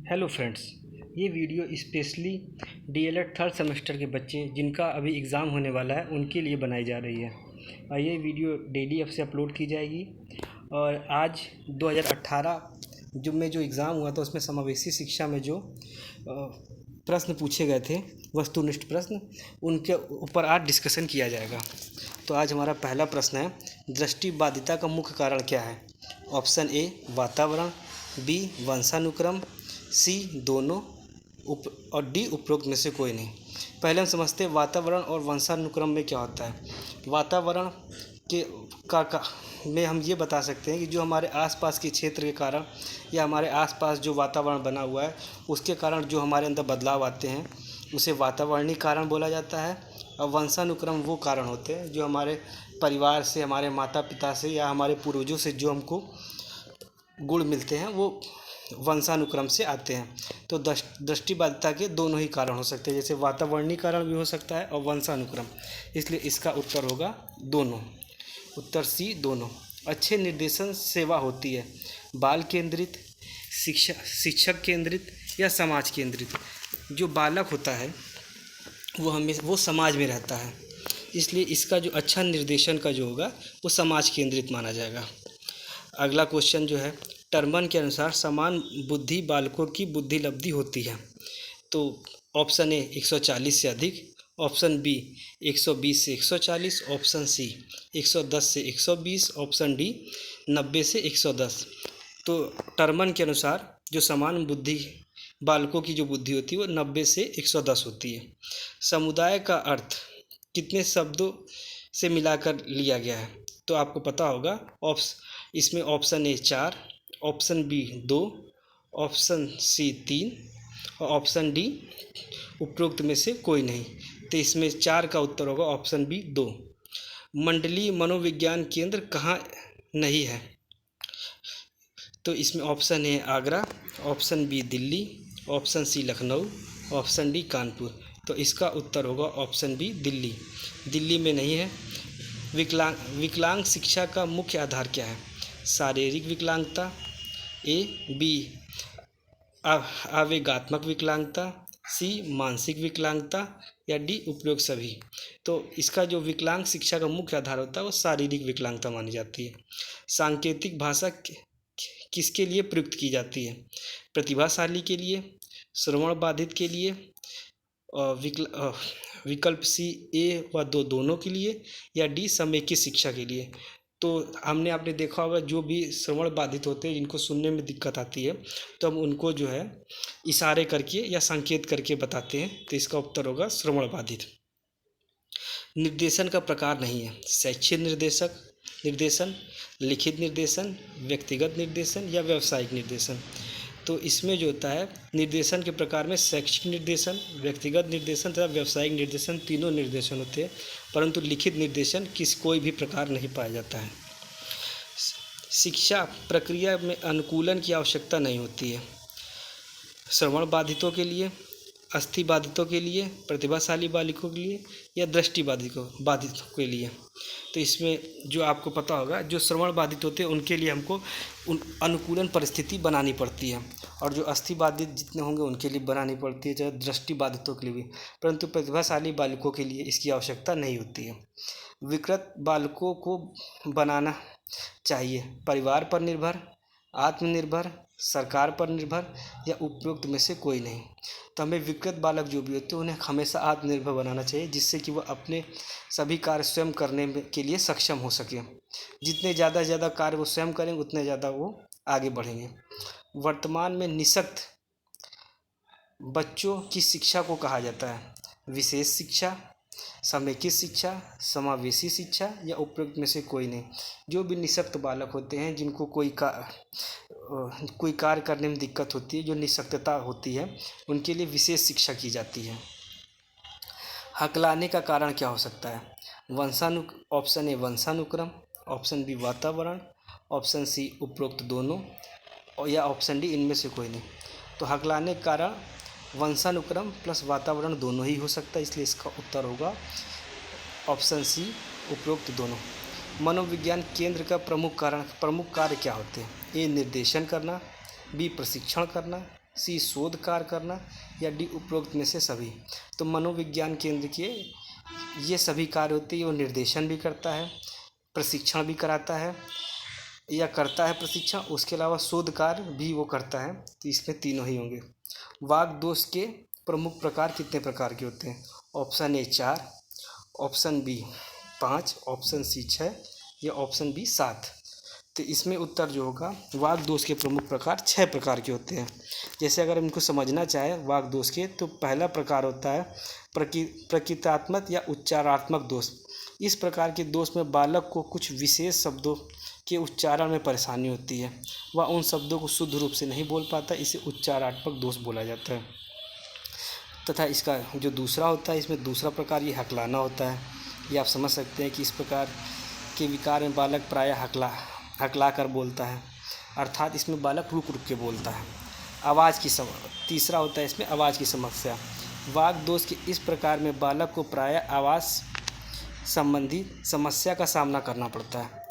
Hello friends, ये video specially DElEd third semester के बच्चे जिनका अभी एग्ज़ाम होने वाला है उनके लिए बनाई जा रही है। और ये वीडियो डेली ऐप से अपलोड की जाएगी। और आज 2018 जो एग्ज़ाम हुआ था उसमें समावेशी शिक्षा में जो प्रश्न पूछे गए थे, वस्तुनिष्ठ प्रश्न, उनके ऊपर आज डिस्कशन किया जाएगा। तो आज हमारा पहला प्रश्न है, दृष्टिबाधिता का मुख्य कारण क्या है? ऑप्शन ए वातावरण, बी वंशानुक्रम, सी दोनों, और डी उपरोक्त में से कोई नहीं। पहले हम समझते हैं वातावरण और वंशानुक्रम में क्या होता है। वातावरण के में हम ये बता सकते हैं कि जो हमारे आसपास के क्षेत्र के कारण या हमारे आसपास जो वातावरण बना हुआ है उसके कारण जो हमारे अंदर बदलाव आते हैं उसे वातावरणीय कारण बोला जाता है। और वंशानुक्रम वो कारण होते हैं जो हमारे परिवार से, हमारे माता पिता से या हमारे पूर्वजों से जो हमको गुण मिलते हैं वो वंशानुक्रम से आते हैं। तो दृष्टिबाधिता के दोनों ही कारण हो सकते हैं, जैसे वातावरणीय कारण भी हो सकता है और वंशानुक्रम। इसलिए इसका उत्तर होगा दोनों। उत्तर सी दोनों। अच्छे निर्देशन सेवा होती है बाल केंद्रित, शिक्षक केंद्रित या समाज केंद्रित। जो बालक होता है वो समाज में रहता है, इसलिए इसका जो अच्छा निर्देशन का जो होगा वो समाज केंद्रित माना जाएगा। अगला क्वेश्चन जो है, टर्मन के अनुसार समान बुद्धि बालकों की बुद्धि लब्धि होती है। तो ऑप्शन ए 140 से अधिक, ऑप्शन बी 120 से 140, ऑप्शन सी 110 से 120, ऑप्शन डी 90 से 110। तो टर्मन के अनुसार जो समान बुद्धि बालकों की जो बुद्धि होती है वो 90 से 110 होती है। समुदाय का अर्थ कितने शब्दों से मिलाकर लिया गया है? तो आपको पता होगा, इसमें option A 4, option B 2, option C 3 और ऑप्शन डी उपरोक्त में से कोई नहीं। तो इसमें 4 का उत्तर होगा ऑप्शन बी 2। मंडलीय मनोविज्ञान केंद्र कहाँ नहीं है? तो इसमें option A Agra, option B Delhi, option C Lucknow, option D Kanpur. तो इसका उत्तर होगा ऑप्शन बी दिल्ली। दिल्ली में नहीं है। विकलांग शिक्षा का मुख्य आधार क्या है? शारीरिक विकलांगता, ए बी आवेगात्मक विकलांगता, सी मानसिक विकलांगता या डी उपयोग सभी। तो इसका जो विकलांग शिक्षा का मुख्य आधार होता है वो शारीरिक विकलांगता मानी जाती है। सांकेतिक भाषा किसके लिए प्रयुक्त की जाती है? प्रतिभाशाली के लिए, श्रवण बाधित के लिए, विकल्प सी ए व दोनों के लिए, या डी समेकित शिक्षा के लिए। तो आपने देखा होगा, जो भी श्रवण बाधित होते हैं, जिनको सुनने में दिक्कत आती है, तो हम उनको जो है इशारे करके या संकेत करके बताते हैं। तो इसका उत्तर होगा श्रवण बाधित। निर्देशन का प्रकार नहीं है। शैक्षिक निर्देशन, लिखित निर्देशन, व्यक्तिगत निर्देशन या व्यावसायिक निर्देशन। तो इसमें जो होता है निर्देशन के प्रकार में शैक्षिक निर्देशन, व्यक्तिगत निर्देशन तथा व्यावसायिक निर्देशन तीनों निर्देशन होते हैं, परंतु लिखित निर्देशन कोई भी प्रकार नहीं पाया जाता है। शिक्षा प्रक्रिया में अनुकूलन की आवश्यकता नहीं होती है। श्रवण बाधितों के लिए, अस्थि बाधितों के लिए, प्रतिभाशाली बालकों के लिए या दृष्टि बाधितों के लिए। तो इसमें जो आपको पता होगा, जो श्रवण बाधित होते हैं उनके लिए हमको अनुकूलन परिस्थिति बनानी पड़ती है, और जो अस्थि बाधित जितने होंगे उनके लिए बनानी पड़ती है, चाहे दृष्टि बाधितों के लिए भी। परंतु प्रतिभाशाली बालकों के लिए इसकी आवश्यकता नहीं होती है। विकृत बालकों को बनाना चाहिए परिवार पर निर्भर, आत्मनिर्भर, सरकार पर निर्भर या उपयुक्त में से कोई नहीं। तो हमें विकृत बालक जो भी होते हैं उन्हें हमेशा आत्मनिर्भर बनाना चाहिए, जिससे कि वह अपने सभी कार्य स्वयं करने के लिए सक्षम हो सके। जितने ज़्यादा कार्य वो स्वयं करेंगे उतने ज़्यादा वो आगे बढ़ेंगे। वर्तमान में निःशक्त बच्चों की शिक्षा को कहा जाता है विशेष शिक्षा, समेकित शिक्षा, समावेशी शिक्षा या उपयुक्त में से कोई नहीं। जो भी निःशक्त बालक होते हैं, जिनको कोई कार्य करने में दिक्कत होती है, जो निःशक्तता होती है, उनके लिए विशेष शिक्षा की जाती है। हकलाने का कारण क्या हो सकता है? ऑप्शन ए वंशानुक्रम, ऑप्शन बी वातावरण, ऑप्शन सी उपरोक्त दोनों, या ऑप्शन डी इनमें से कोई नहीं। तो हकलाने का कारण वंशानुक्रम प्लस वातावरण दोनों ही हो सकता है, इसलिए इसका उत्तर होगा ऑप्शन सी उपरोक्त दोनों। मनोविज्ञान केंद्र का प्रमुख कार्य क्या होते हैं? ए निर्देशन करना, बी प्रशिक्षण करना, सी शोध कार्य करना, या डी उपरोक्त में से सभी। तो मनोविज्ञान केंद्र के ये सभी कार्य होते हैं। वो निर्देशन भी करता है, प्रशिक्षण भी कराता है या करता है प्रशिक्षण, उसके अलावा शोध कार्य भी वो करता है। तो इसमें तीनों ही होंगे। वाक दोष के प्रमुख प्रकार कितने प्रकार के होते हैं? Option A 4, option B 5, option C 6 या ऑप्शन बी 7। तो इसमें उत्तर जो होगा, वाक दोष के प्रमुख प्रकार 6 प्रकार के होते हैं। जैसे अगर इनको समझना चाहे वाक दोष के, तो पहला प्रकार होता है प्रकृत्यात्मक या उच्चारात्मक दोष। इस प्रकार के दोष में बालक को कुछ विशेष शब्दों के उच्चारण में परेशानी होती है, वह उन शब्दों को शुद्ध रूप से नहीं बोल पाता, इसे उच्चारात्मक दोष बोला जाता है। तथा इसका जो दूसरा होता है, इसमें दूसरा प्रकार ये हकलाना होता है। ये आप समझ सकते हैं कि इस प्रकार के विकार में बालक प्रायः हकला कर बोलता है, अर्थात इसमें बालक रुक रुक के बोलता है। आवाज़ की तीसरा होता है इसमें आवाज़ की समस्या। वाक दोष के इस प्रकार में बालक को प्रायः आवाज़ संबंधी समस्या का सामना करना पड़ता है।